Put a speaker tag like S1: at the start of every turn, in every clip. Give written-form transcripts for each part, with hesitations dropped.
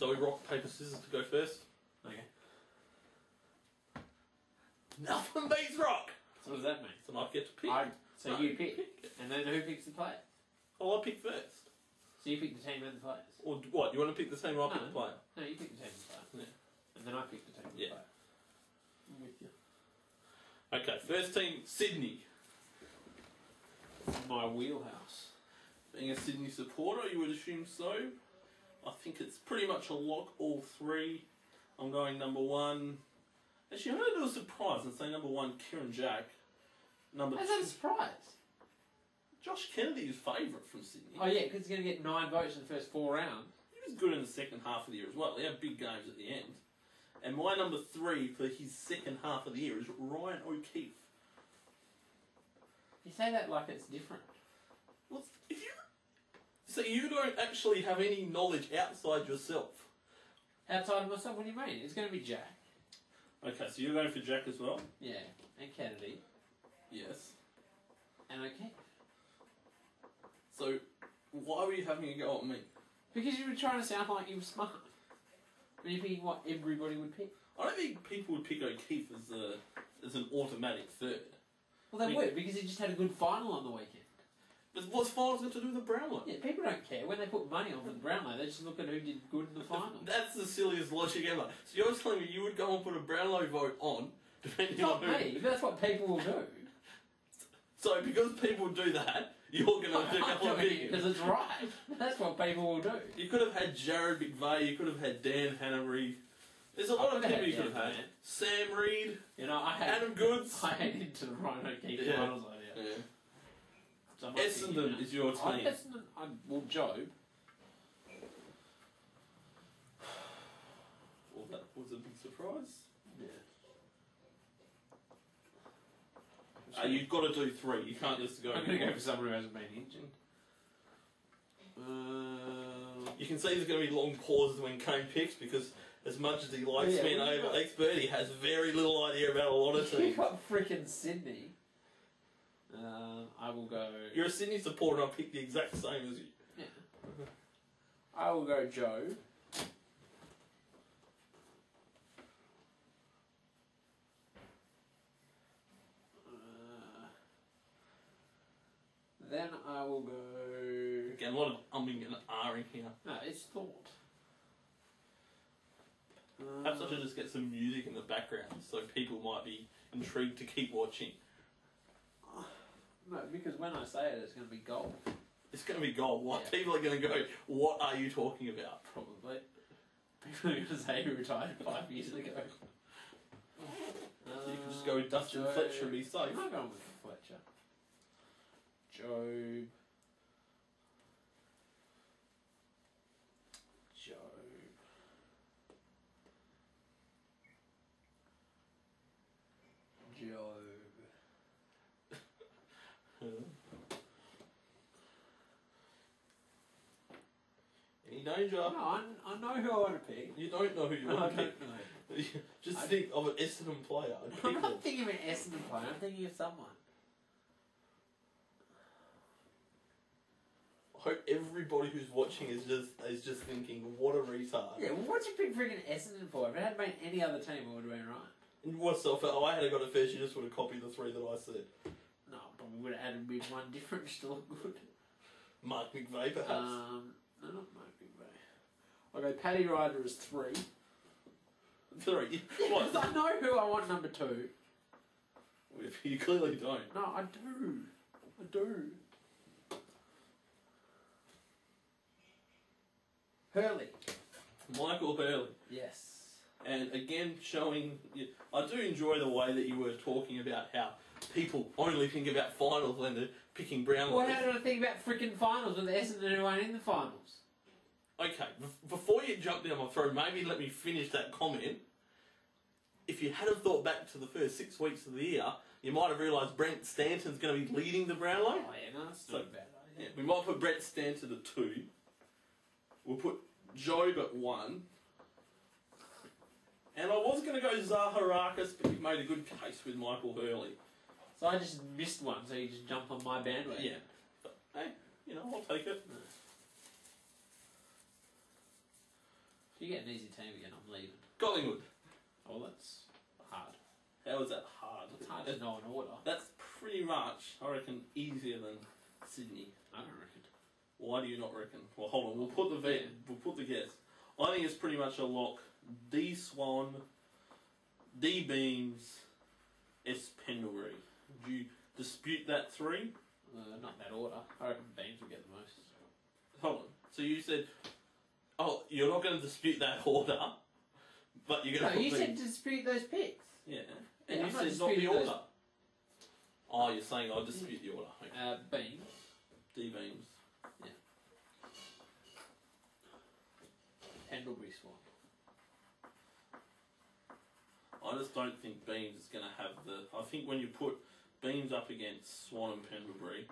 S1: So we rock, paper, scissors to go first.
S2: Okay.
S1: Nothing beats rock!
S2: So what does that mean?
S1: So I get to pick.
S2: So you pick. And then who picks the player?
S1: Oh, I pick first.
S2: So you pick the team and the players?
S1: Or what, you want to pick the team or I pick the player?
S2: No, you pick the team and the player.
S1: Yeah.
S2: And then I pick the team and the player.
S1: I'm with you. Okay, first team, Sydney.
S2: My wheelhouse.
S1: Being a Sydney supporter, you would assume so. I think it's pretty much a lock, all three. I'm going number one. Actually, I'm going to do a surprise and say number one, Kieran Jack. Number
S2: How's
S1: two,
S2: that a surprise?
S1: Josh Kennedy is favourite from Sydney.
S2: Oh yeah, because he's going to get 9 votes in the first 4 rounds.
S1: He was good in the second half of the year as well. He had big games at the end. And my number 3 for his second half of the year is Ryan O'Keefe.
S2: You say that like it's different.
S1: Well, so you don't actually have any knowledge outside yourself.
S2: Outside of myself, what do you mean? It's going to be Jack.
S1: Okay, so you're going for Jack as well?
S2: Yeah, and Kennedy.
S1: Yes.
S2: And O'Keefe.
S1: So, why were you having a go at me?
S2: Because you were trying to sound like you were smart. When you're picking what everybody would pick.
S1: I don't think people would pick O'Keefe as an automatic third.
S2: Well, they would, because he just had a good final on the weekend.
S1: But what's finals got to do with the Brownlow?
S2: Yeah, people don't care. When they put money on for the Brownlow, they just look at who did good in the final.
S1: That's the silliest logic ever. So you're telling me you would go and put a Brownlow vote on, depending
S2: Not
S1: on who...
S2: me, but that's what people will do.
S1: So because people do that, you're going to do a big...
S2: Because it's right. That's what people will do.
S1: You could have had Jared McVeigh, you could have had Dan Hannery. There's a lot of people you could have had. Sam Reid,
S2: you know,
S1: Adam Goods.
S2: I headed to the Ryan O'Keefe finals idea.
S1: Yeah.
S2: So
S1: Essendon is your team.
S2: Well, Job.
S1: Well, that was a big surprise.
S2: Yeah.
S1: You've got to do 3. You can't just go...
S2: I'm going to go for someone who hasn't been injured.
S1: You can see there's going to be long pauses when Kane picks because as much as he likes being over expert, he has very little idea about a lot of teams.
S2: You got frickin' Sydney. I will go...
S1: You're a Sydney supporter and I'll pick the exact same as you.
S2: Yeah. I will go Joe. Then I will go...
S1: Again, a lot of umming and ahhing here.
S2: No, it's thought.
S1: Perhaps I should just get some music in the background so people might be intrigued to keep watching.
S2: No, because when I say it, it's going to be gold.
S1: It's going to be gold. What? Yeah. People are going to go, what are you talking about?
S2: Probably. People are going to say he retired 5 years ago.
S1: You can just go with Dustin Fletcher and be safe.
S2: I'm not going with Fletcher. Job.
S1: Any danger?
S2: No, I know who I want to pick.
S1: You don't know who you want to pick.
S2: Know.
S1: Just think of an Essendon player.
S2: I'm not thinking of an Essendon player, I'm thinking of someone.
S1: I hope everybody who's watching is just thinking, what a retard.
S2: Yeah, well, what'd you pick friggin' Essendon for? If it hadn't been any other team, it would have been right.
S1: And what's if I had got it first, you just would have copied the 3 that I said.
S2: No, probably would have added with one different to look good.
S1: Mark McVeigh, perhaps?
S2: No, not Mark McVeigh. I'll go Paddy Ryder as 3.
S1: 3?
S2: Yeah, because I know who I want number 2.
S1: You clearly don't.
S2: No, I do. I do. Hurley.
S1: Michael Hurley.
S2: Yes.
S1: And again, showing... I do enjoy the way that you were talking about how people only think about finals when they're picking Brownlow.
S2: Well, how do I think about frickin' finals with Essendon who aren't in the finals?
S1: Okay, before you jump down my throat, maybe let me finish that comment. If you hadn't thought back to the first 6 weeks of the year, you might have realised Brent Stanton's going to be leading the Brownlow.
S2: Oh yeah, no, that's not a bad idea.
S1: Yeah, we might put Brent Stanton at 2. We'll put Job at 1. And I was going to go Zaharakis, but you've made a good case with Michael Hurley.
S2: So I just missed one, so you just jumped on my bandwagon.
S1: Yeah. But, hey, I'll take it.
S2: you get an easy team again, I'm leaving.
S1: Collingwood.
S2: Oh, that's hard.
S1: How is that hard?
S2: It's hard to know an order.
S1: That's pretty much, I reckon, easier than Sydney.
S2: I don't reckon.
S1: Why do you not reckon? Well, hold on. We'll put the guess. I think it's pretty much a lock. D Swan, D Beams, S Pendlebury. Do you dispute that 3?
S2: Not that order. I reckon Beams will get the most.
S1: Hold on. So you said, oh, you're not going to dispute that order, but you're going to.
S2: No, you said dispute those picks.
S1: Yeah.
S2: Yeah,
S1: And
S2: I'm
S1: you
S2: not
S1: said not the
S2: disputing
S1: order.
S2: those.
S1: Oh, you're saying I'll dispute the order. Okay.
S2: Beams.
S1: D Beams.
S2: Yeah. Pendlebury Swan.
S1: I just don't think Beams is going to have the. I think when you put Beams up against Swan and Pendlebury,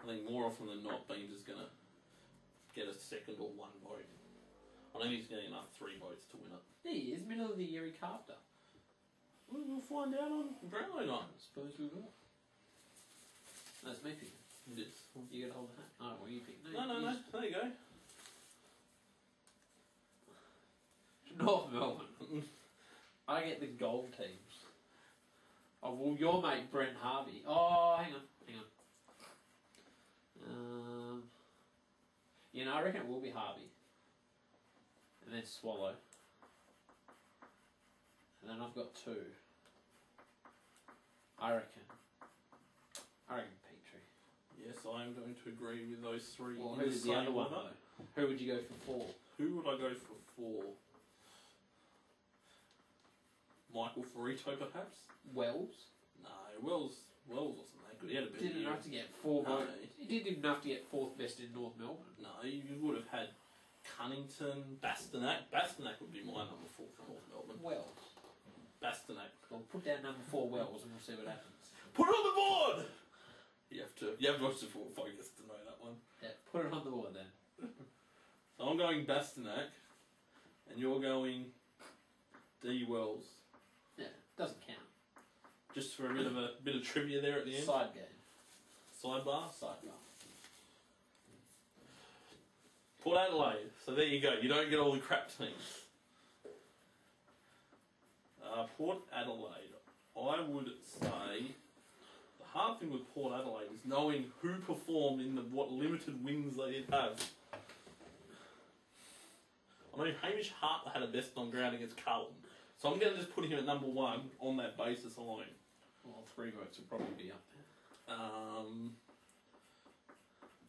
S1: I think more often than not, Beams is going to get a second or 1 vote. I don't think he's getting enough 3 votes to win it.
S2: He is middle of the year he carved up.
S1: We'll find out on Brownlow night.
S2: I suppose we will. That's me picking.
S1: It is.
S2: You gotta hold the hat. Oh, well, you pick.
S1: No. There you go.
S2: North Melbourne. I get the gold teams. Oh, well, your mate Brent Harvey. Oh, hang on. You know, I reckon it will be Harvey. And then Swallow. And then I've got 2. I reckon Petrie.
S1: Yes, I am going to agree with those 3.
S2: Well,
S1: in
S2: who's the other one,
S1: order.
S2: though? Who would you go for 4?
S1: Who would I go for 4? Michael Ferrito, perhaps?
S2: Wells?
S1: No, Wells wasn't that good. He had a bit
S2: Didn't enough to get 4 votes. He didn't enough to get 4th best in North Melbourne.
S1: No, you would have had Cunnington, Bastanak. Bastanak would be my number 4 for North Melbourne.
S2: Wells.
S1: Bastanak.
S2: Well, put down number 4 Wells and we'll see what happens.
S1: Put it on the board! You have to watch the full focus to know that one.
S2: Yeah, put it on the board then.
S1: So I'm going Bastanak, and you're going D Wells.
S2: Yeah, doesn't count.
S1: Just for a bit of trivia there at the end.
S2: Side game.
S1: Sidebar.
S2: Sidebar.
S1: Port Adelaide. So there you go. You don't get all the crap teams. Port Adelaide. I would say the hard thing with Port Adelaide is knowing who performed in what limited wins they did have. I mean, Hamish Hart had a best on ground against Carlton. So I'm going to just put him at number 1 on that basis alone.
S2: Well, 3 votes will probably be up there.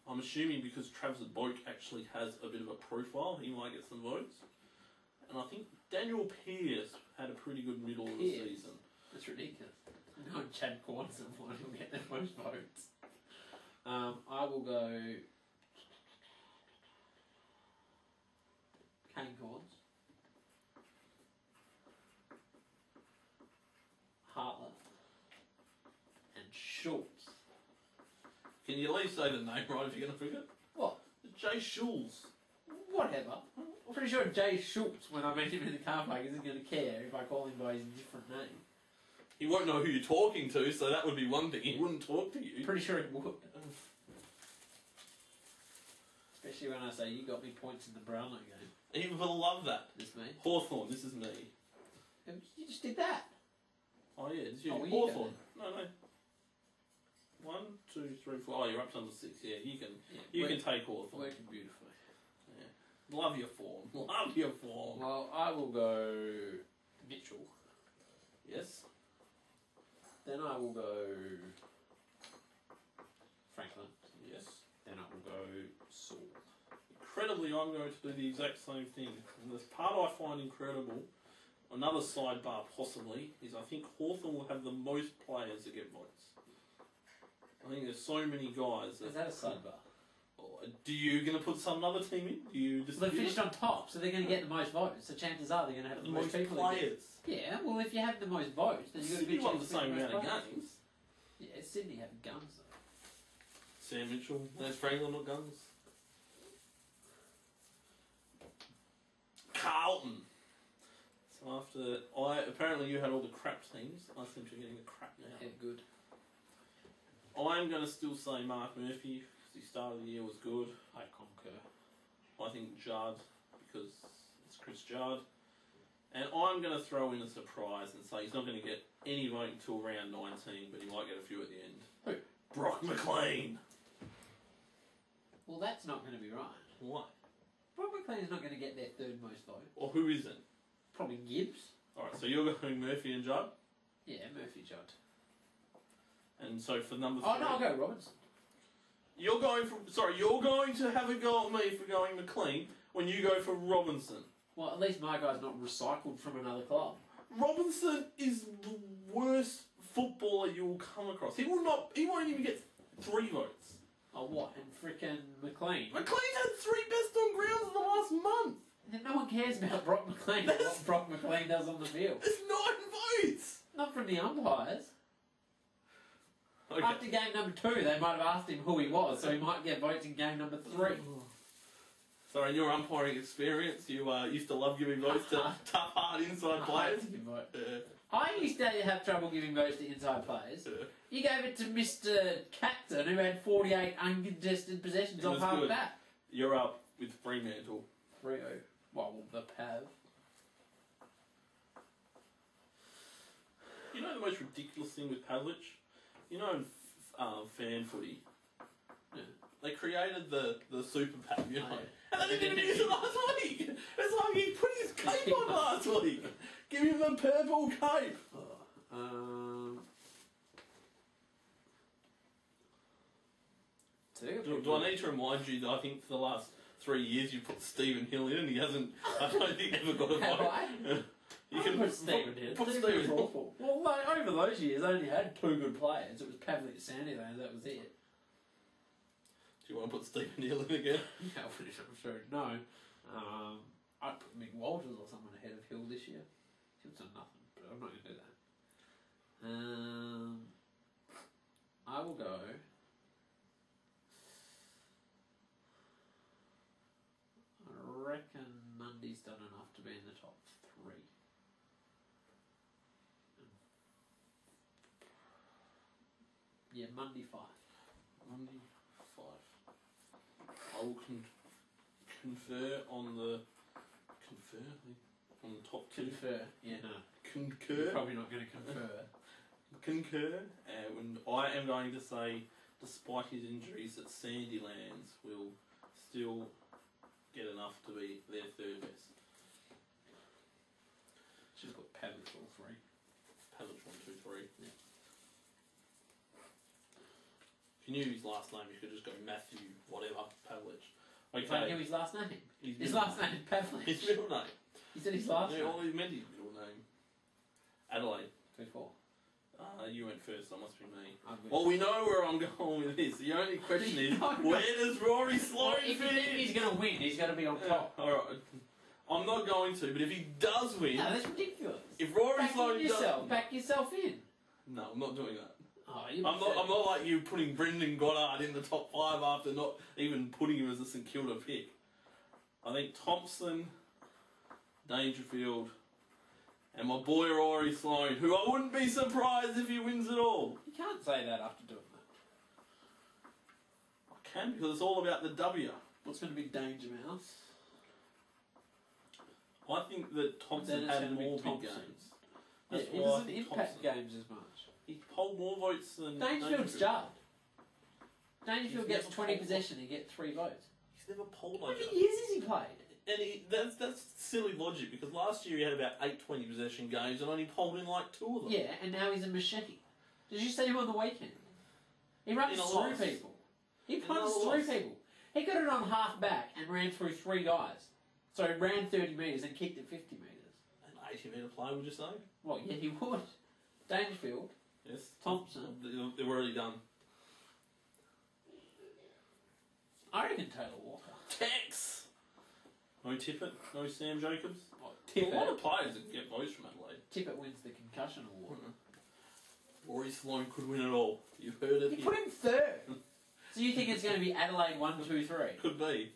S1: I'm assuming because Travis Boak actually has a bit of a profile, he might get some votes. And I think Daniel Pearce had a pretty good middle of the season.
S2: That's ridiculous. No, Chad Cornson one will get the most votes. I will go Kane Corns, Hartland, and Schultz.
S1: Can you at least say the name right if you're going to forget?
S2: What?
S1: Jay Schultz.
S2: Whatever. I'm pretty sure Jay Schultz, when I meet him in the car park, isn't going to care if I call him by his different name.
S1: He won't know who you're talking to, so that would be one thing. He wouldn't talk to you.
S2: Pretty sure he would. Especially when I say you got me points in the Brownlow game.
S1: He will love that.
S2: It's me.
S1: Hawthorn, this is me.
S2: You just did that.
S1: Oh yeah, it's you.
S2: Oh, well, you
S1: Hawthorn. No. 1, 2, 3, 4. Oh, you're up to number 6. Yeah, you can take Hawthorn.
S2: Working beautifully.
S1: Yeah. Love your form. Love your form.
S2: Well, I will go Mitchell.
S1: Yes.
S2: Then I will go Franklin.
S1: Yes.
S2: Then I will go Saul.
S1: Incredibly, I'm going to do the exact same thing. And the part I find incredible, another sidebar possibly, is I think Hawthorn will have the most players that get votes. I think there's so many guys that...
S2: Is that a sidebar?
S1: Do you going to put some other team in? Do you just...
S2: Well, they finished on top, so they're going to get the most votes. So chances are they're going to have the most people.
S1: Players.
S2: Yeah, well, if you have the most votes, then you've got a
S1: Sydney
S2: good
S1: won
S2: chance
S1: the
S2: of
S1: same
S2: winning
S1: amount of
S2: most players.
S1: games.
S2: Yeah, Sydney have guns though.
S1: Sam Mitchell. There's Franklin, not guns. Carlton. So apparently you had all the crap teams. I think you're getting the crap now.
S2: Yeah, good.
S1: I'm going to still say Mark Murphy, because he started the year was good.
S2: I concur.
S1: I think Judd, because it's Chris Judd. And I'm going to throw in a surprise and say he's not going to get any vote until round 19, but he might get a few at the end.
S2: Who?
S1: Brock McLean.
S2: Well, that's not going to be right.
S1: Why?
S2: Brock McLean's not going to get their third most vote.
S1: Or who isn't?
S2: Probably Gibbs.
S1: Alright, so you're going Murphy and Judd?
S2: Yeah, Murphy Judd.
S1: And so for number 3...
S2: Oh, no, I'll go Robinson.
S1: You're going to have a go at me for going McLean when you go for Robinson.
S2: Well, at least my guy's not recycled from another club.
S1: Robinson is the worst footballer you will come across. He won't even get 3 votes.
S2: Oh, what? And frickin' McLean?
S1: McLean had 3 best on grounds in the last month.
S2: And no one cares about Brock McLean or what Brock McLean does on the field.
S1: It's 9 votes.
S2: Not from the umpires.
S1: Okay.
S2: After game number 2, they might have asked him who he was, so he might get votes in game number 3.
S1: So in your umpiring experience, you used to love giving votes to tough, hard inside players?
S2: I used to have trouble giving votes to inside players. You gave it to Mr. Captain, who had 48 uncontested possessions off half back.
S1: You're up with Fremantle.
S2: 3-0. Well, the Pav.
S1: You know the most ridiculous thing with Pavlich? You know in fan footy, they created the super Pav, you know?
S2: Oh, yeah.
S1: And they didn't use it last week! It's like he put his cape on last week! Give him the purple cape! Do I need to remind you that I think for the last 3 years you put Stephen Hill in and he hasn't, I don't think, ever got a vote.
S2: Have I?
S1: You can
S2: put Stephen Hill.
S1: Put Stephen Hill.
S2: Awful. Well, like, over those years, I only had 2 good players. It was Pavlich and Sandyland, that was it.
S1: Do you want to put Stephen Hill in again?
S2: Yeah, I'm sure. No. I'd put Mick Walters or someone ahead of Hill this year. Hill's done nothing, but I'm not going to do that. I will go... I reckon Mundy's done enough to be in the top 3. Yeah, Mundy 5.
S1: Mundy 5. I will confer on the top 2.
S2: Confer. Yeah, no.
S1: Concur.
S2: You're probably not going to confer.
S1: Concur. And I am going to say, despite his injuries, that Sandylands will still get enough to be their 3rd best.
S2: Just got Pavlich all 3.
S1: Pavlich 1, 2, 3.
S2: Yeah.
S1: If you knew his last name, you could just go Matthew, whatever, Pavlich.
S2: Okay. If I knew his last name. His last name is Pavlich.
S1: His middle name.
S2: He said his last name.
S1: Yeah, well, he meant his middle name. Adelaide.
S2: 2-4.
S1: You went first, that must be me.
S2: Well,
S1: we know where I'm going with this. The only question is, where does Rory Sloane
S2: if
S1: fit
S2: you think he's going to win, he's going to be on top.
S1: Alright. I'm not going to, but if he does win...
S2: No, that's ridiculous.
S1: If Rory Sloane does...
S2: Back yourself in.
S1: No, I'm not doing that.
S2: Oh,
S1: I'm not like you putting Brendan Goddard in the top 5 after not even putting him as a St Kilda pick. I think Thompson, Dangerfield, and my boy Rory Sloane, who I wouldn't be surprised if he wins it all.
S2: You can't say that after doing that.
S1: I can, because it's all about the W.
S2: What's going to be Danger Mouse?
S1: I think that Thompson had more big games.
S2: That's he doesn't impact games as much.
S1: He polled more votes than
S2: Dangerfield's Judd. Dangerfield gets 20 possession and he gets 3 votes.
S1: He's never polled
S2: How
S1: like
S2: many
S1: that.
S2: years has he played?
S1: And that's silly logic, because last year he had about 8 20 possession games and only polled in like 2 of them.
S2: Yeah, and now he's a machete. Did you see him on the weekend? He runs through people. He punts through people. He got it on half back and ran through 3 guys. So he ran 30 metres and kicked it 50 metres.
S1: An 80-metre play, would you say?
S2: Well, yeah, he would. Dangerfield.
S1: Yes.
S2: Thompson.
S1: They're already done.
S2: I reckon Taylor Walker.
S1: Tex! No Tippett, no Sam Jacobs.
S2: Oh,
S1: A lot of players that get votes from Adelaide.
S2: Tippett wins the concussion award.
S1: Rory Sloane could win it all. You've heard it
S2: You
S1: here.
S2: put him 3rd. So you think it's going to be Adelaide 1, 2, 3?
S1: Could be.